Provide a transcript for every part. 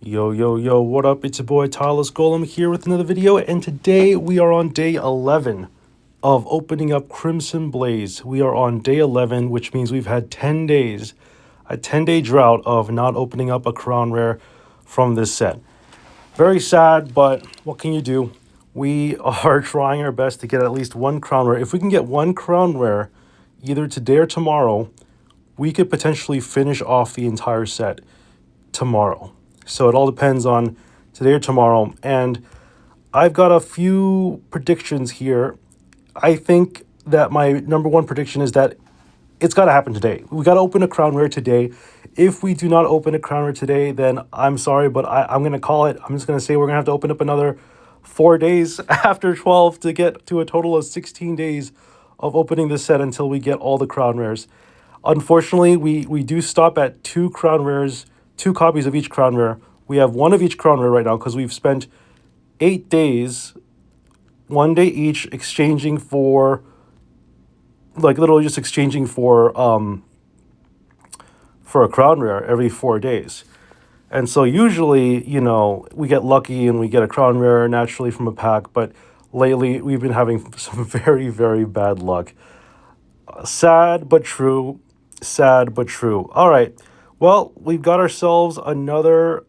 Yo, yo, yo, what up? It's your boy Tyler's Golem here with another video, and today we are on day 11 of opening up Crimson Blaze. We are on day 11, which means we've had 10 days, a 10-day drought of not opening up a Crown Rare from this set. Very sad, but what can you do? We are trying our best to get at least one Crown Rare. If we can get one Crown Rare, either today or tomorrow, we could potentially finish off the entire set tomorrow. So it all depends on today or tomorrow. And I've got a few predictions here. I think that my number one prediction is that it's got to happen today. We got to open a Crown Rare today. If we do not open a Crown Rare today, then I'm sorry, but I'm going to call it. I'm just going to say we're going to have to open up another 4 days after 12 to get to a total of 16 days of opening this set until we get all the Crown Rares. Unfortunately, we do stop at 2 Crown Rares, 2 copies of each Crown Rare. We have 1 of each Crown Rare right now because we've spent 8 days, 1 day each, exchanging for, like literally just exchanging for a Crown Rare every 4 days. And so usually, we get lucky and we get a Crown Rare naturally from a pack, but lately we've been having some very, very bad luck. Sad but true. Sad but true. All right. Well, we've got ourselves another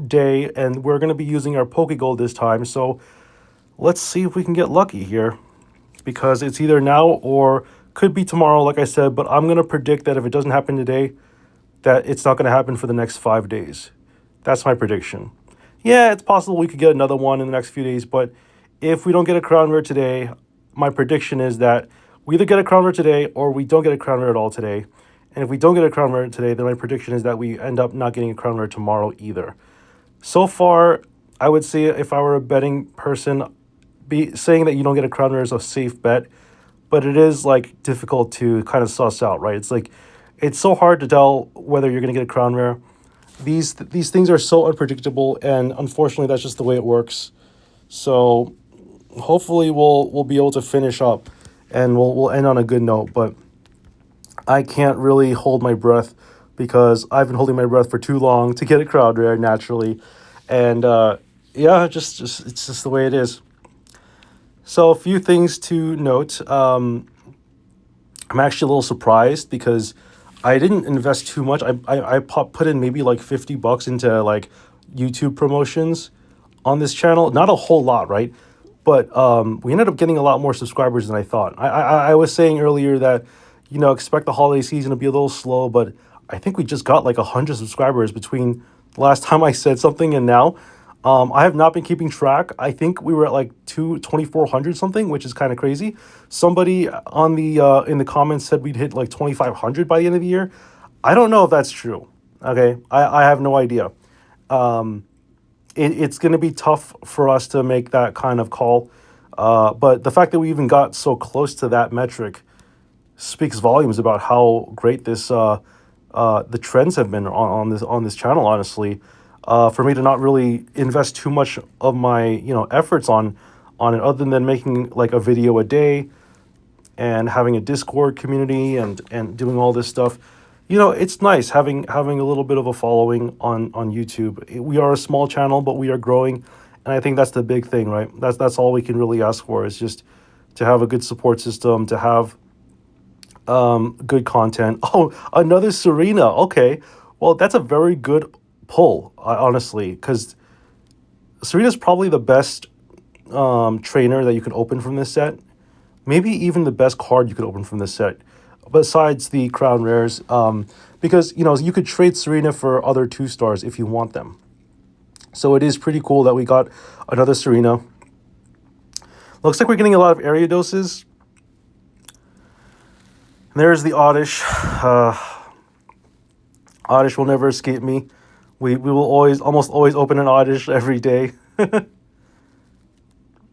day, and we're going to be using our Pokegold this time. So let's see if we can get lucky here, because it's either now or could be tomorrow, like I said. But I'm going to predict that if it doesn't happen today, that it's not going to happen for the next 5 days. That's my prediction. Yeah, it's possible we could get another one in the next few days, but if we don't get a Crown Rare today, my prediction is that we either get a Crown Rare today or we don't get a Crown Rare at all today. And if we don't get a Crown Rare today, then my prediction is that we end up not getting a Crown Rare tomorrow either. So far, I would say if I were a betting person, be saying that you don't get a Crown Rare is a safe bet, but it is like difficult to kind of suss out, right? It's so hard to tell whether you're going to get a Crown Rare. These things are so unpredictable, and unfortunately, that's just the way it works. So hopefully, we'll be able to finish up, and we'll end on a good note. But I can't really hold my breath because I've been holding my breath for too long to get a Crown Rare naturally, and yeah, just it's just the way it is. So a few things to note. I'm actually a little surprised because I didn't invest too much. I put in maybe like $50 into like YouTube promotions on this channel. Not a whole lot, right? But we ended up getting a lot more subscribers than I thought. I was saying earlier that, expect the holiday season to be a little slow, but I think we just got like 100 subscribers between the last time I said something and now. I have not been keeping track. I think we were at like 2,400 something, which is kind of crazy. Somebody on the in the comments said we'd hit like 2,500 by the end of the year. I don't know if that's true. Okay, I have no idea. It's going to be tough for us to make that kind of call. But the fact that we even got so close to that metric speaks volumes about how great this the trends have been on this channel, honestly. For me to not really invest too much of my efforts on it, other than making like a video a day and having a Discord community and doing all this stuff. It's nice having a little bit of a following on YouTube. We are a small channel, but we are growing, and I think that's the big thing, right? That's all we can really ask for, is just to have a good support system, to have good content. Oh, another Serena. Okay, well, that's a very good pull, honestly, because Serena's probably the best trainer that you can open from this set. Maybe even the best card you could open from this set, besides the Crown Rares, because you could trade Serena for other 2-stars if you want them. So it is pretty cool that we got another Serena. Looks like we're getting a lot of Ariadoses. There's the Oddish. Oddish will never escape me. We will almost always open an Oddish every day.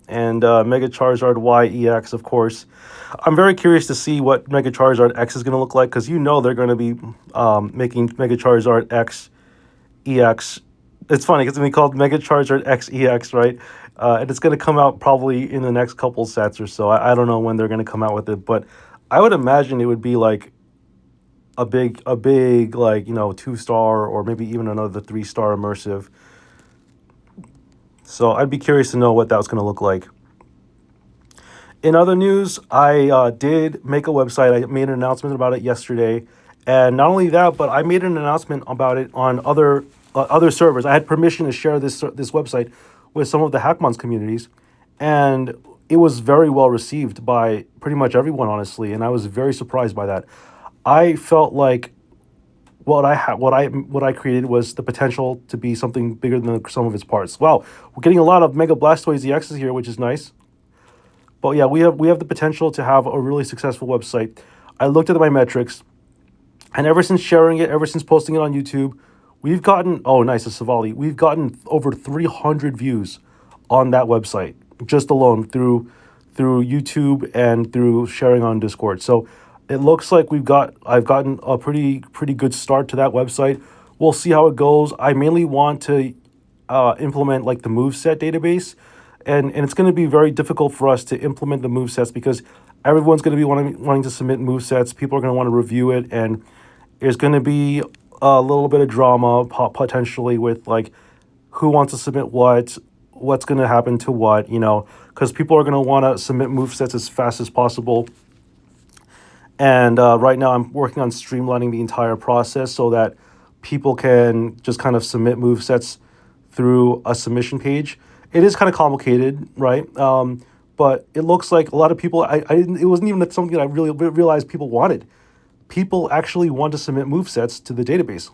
And Mega Charizard YEX, of course. I'm very curious to see what Mega Charizard X is going to look like, because they're going to be making Mega Charizard X EX. It's funny because it's going to be called Mega Charizard X EX, right? And it's going to come out probably in the next couple sets or so. I don't know when they're going to come out with it, but I would imagine it would be like a big like 2-star or maybe even another 3-star immersive. So I'd be curious to know what that was going to look like. In other news, I did make a website. I made an announcement about it yesterday, and not only that, but I made an announcement about it on other servers. I had permission to share this website with some of the Hackmons communities, and it was very well received by pretty much everyone, honestly. And I was very surprised by that. I felt like what I created was the potential to be something bigger than the sum of its parts. Wow, we're getting a lot of Mega Blastoise EXs here, which is nice. But yeah, we have the potential to have a really successful website. I looked at my metrics, and ever since sharing it, ever since posting it on YouTube, we've gotten nice, a Savali. We've gotten over 300 views on that website just alone through YouTube and through sharing on Discord. So it looks like I've gotten a pretty good start to that website. We'll see how it goes. I mainly want to implement like the moveset database, and it's going to be very difficult for us to implement the movesets because everyone's going to be wanting to submit movesets. People are going to want to review it, and there's going to be a little bit of drama potentially with like who wants to submit what's going to happen to what, because people are going to want to submit movesets as fast as possible. And right now, I'm working on streamlining the entire process so that people can just kind of submit move sets through a submission page. It is kind of complicated, right? But it looks like a lot of people. I didn't. It wasn't even something that I really realized people wanted. People actually want to submit move sets to the database,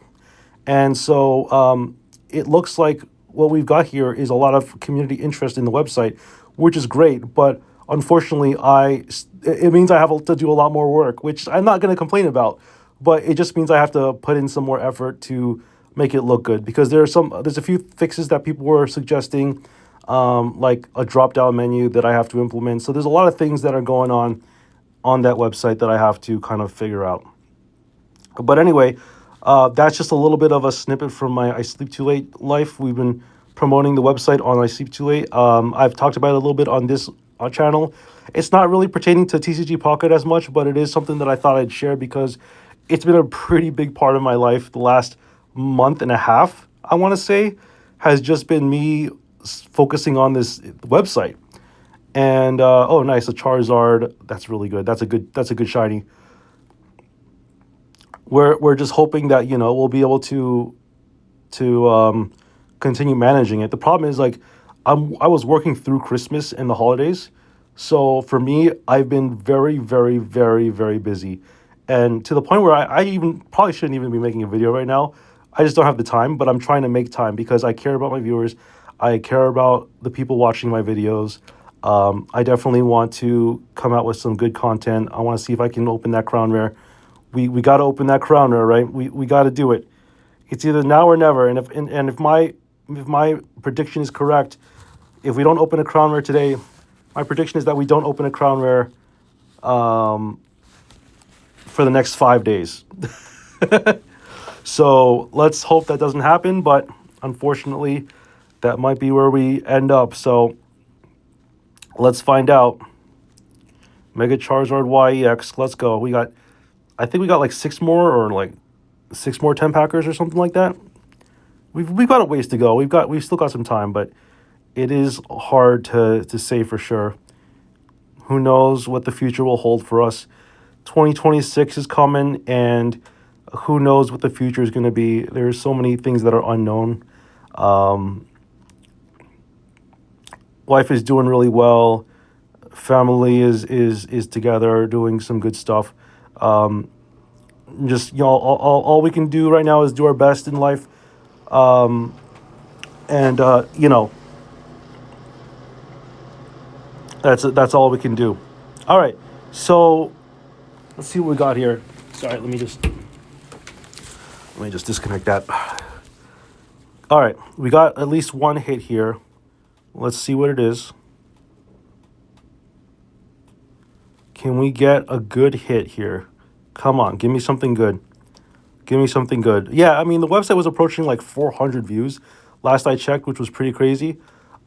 and so it looks like what we've got here is a lot of community interest in the website, which is great. But unfortunately, it means I have to do a lot more work, which I'm not going to complain about. But it just means I have to put in some more effort to make it look good because there's a few fixes that people were suggesting, like a drop down menu that I have to implement. So there's a lot of things that are going on that website that I have to kind of figure out. But anyway, that's just a little bit of a snippet from my I Sleep Too Late life. We've been promoting the website on I Sleep Too Late. I've talked about it a little bit on this channel. It's not really pertaining to TCG Pocket as much, but it is something that I thought I'd share because it's been a pretty big part of my life. The last month and a half, I want to say, has just been me focusing on this website. And nice, a Charizard. That's really good. That's a good shiny. We're just hoping that we'll be able to continue managing it. The problem is like I was working through Christmas and the holidays, so for me I've been very very very very busy, and to the point where I even probably shouldn't even be making a video right now. I just don't have the time, but I'm trying to make time because I care about my viewers. I care about the people watching my videos. I definitely want to come out with some good content. I want to see if I can open that crown rare. We got to open that crown rare, right? We got to do it. It's either now or never. And if my prediction is correct, if we don't open a crown rare today, my prediction is that we don't open a crown rare for the next 5 days. So let's hope that doesn't happen. But unfortunately, that might be where we end up. So let's find out. Mega Charizard YEX. Let's go. I think we got like 6 more or like 6 more 10 packers or something like that. We've got a ways to go. We've still got some time, but it is hard to say for sure. Who knows what the future will hold for us? 2026 is coming, and who knows what the future is going to be. There's so many things that are unknown. Life is doing really well. Family is together, doing some good stuff. Just all we can do right now is do our best in life, and that's all we can do. All right, so let's see what we got here. Sorry, let me just disconnect that. All right, we got at least one hit here. Let's see what it is. Can we get a good hit here? Come on, give me something good. Give me something good. Yeah, I mean, the website was approaching like 400 views last I checked, which was pretty crazy.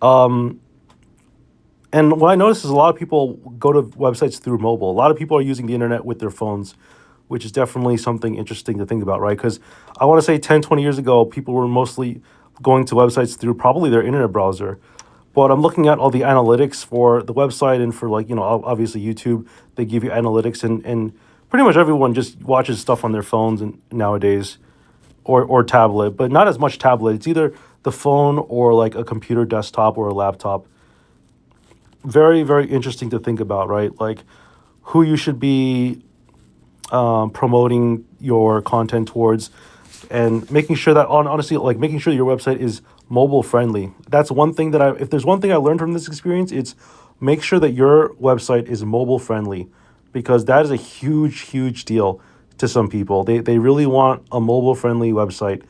And what I noticed is a lot of people go to websites through mobile. A lot of people are using the internet with their phones, which is definitely something interesting to think about, right? Because I want to say 10, 20 years ago, people were mostly going to websites through probably their internet browser. But I'm looking at all the analytics for the website and for, like, obviously YouTube, they give you analytics, and pretty much everyone just watches stuff on their phones and nowadays, or tablet, but not as much tablet. It's either the phone or like a computer desktop or a laptop. Very, very interesting to think about, right? Like who you should be promoting your content towards, and making sure that honestly, like making sure your website is mobile friendly. That's one thing that if there's one thing I learned from this experience, it's make sure that your website is mobile friendly, because that is a huge, huge deal to some people. They really want a mobile friendly website.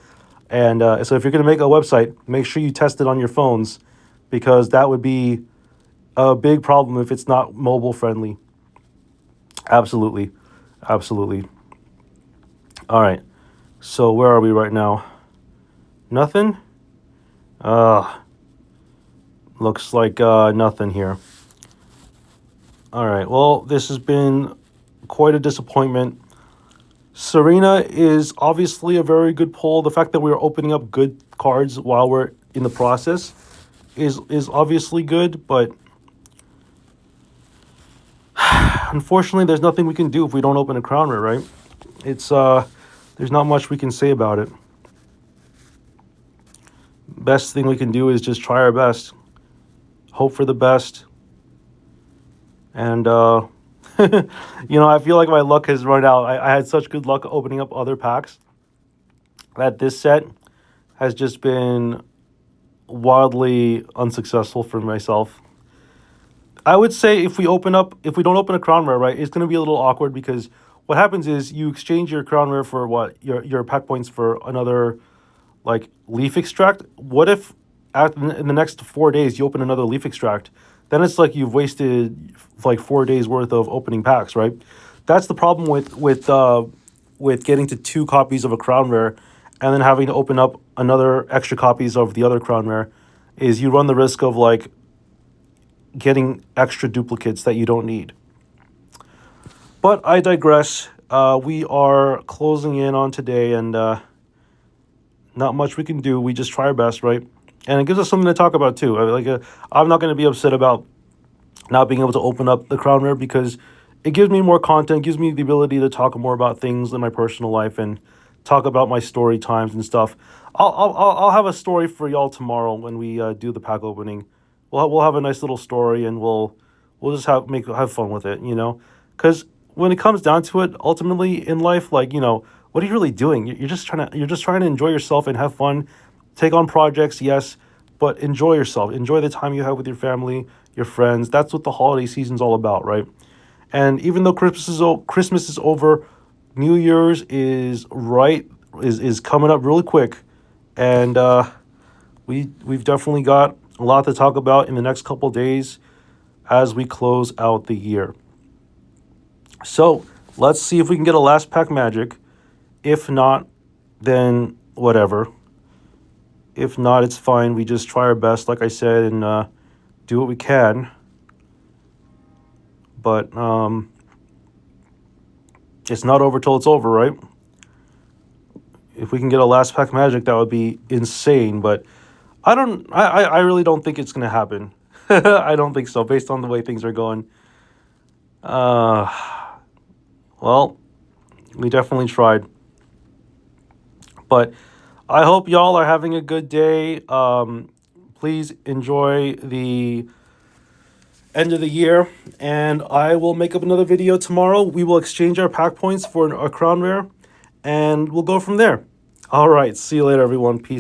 And so if you're going to make a website, make sure you test it on your phones, because that would be a big problem if it's not mobile friendly. Absolutely. Absolutely. All right. So where are we right now? Nothing? Looks like nothing here. All right. Well, this has been quite a disappointment. Serena is obviously a very good pull. The fact that we're opening up good cards while we're in the process is obviously good, but unfortunately, there's nothing we can do if we don't open a crown rare, right? It's there's not much we can say about it. Best thing we can do is just try our best, hope for the best, and I feel like my luck has run out. I had such good luck opening up other packs that this set has just been wildly unsuccessful for myself. I would say if we don't open a crown rare, right, it's going to be a little awkward, because what happens is you exchange your crown rare for your pack points for another, like, leaf extract. What if in the next 4 days you open another leaf extract? Then it's like you've wasted like 4 days worth of opening packs, right? That's the problem with getting to 2 copies of a crown rare and then having to open up another extra copies of the other crown rare, is you run the risk of like getting extra duplicates that you don't need. But I digress. We are closing in on today, and not much we can do. We just try our best, right? And it gives us something to talk about too. I'm not going to be upset about not being able to open up the crown rare, because it gives me more content, gives me the ability to talk more about things in my personal life and talk about my story times and stuff. I'll have a story for y'all tomorrow when we do the pack opening. We'll have a nice little story, and we'll just have fun with it, because when it comes down to it, ultimately in life, like, what are you really doing? You're just trying to enjoy yourself and have fun, take on projects, yes, but enjoy yourself. Enjoy the time you have with your family, your friends. That's what the holiday season's all about, right? And even though Christmas is over, New Year's is coming up really quick, and we've definitely got a lot to talk about in the next couple days as we close out the year. So let's see if we can get a last pack magic. If not, then whatever. If not, it's fine. We just try our best, like I said, and do what we can. But it's not over till it's over, right? If we can get a last pack magic, that would be insane. But I really don't think it's going to happen. I don't think so, based on the way things are going. Well, we definitely tried. But I hope y'all are having a good day. Please enjoy the end of the year, and I will make up another video tomorrow. We will exchange our pack points for a crown rare, and we'll go from there. All right, see you later, everyone. Peace.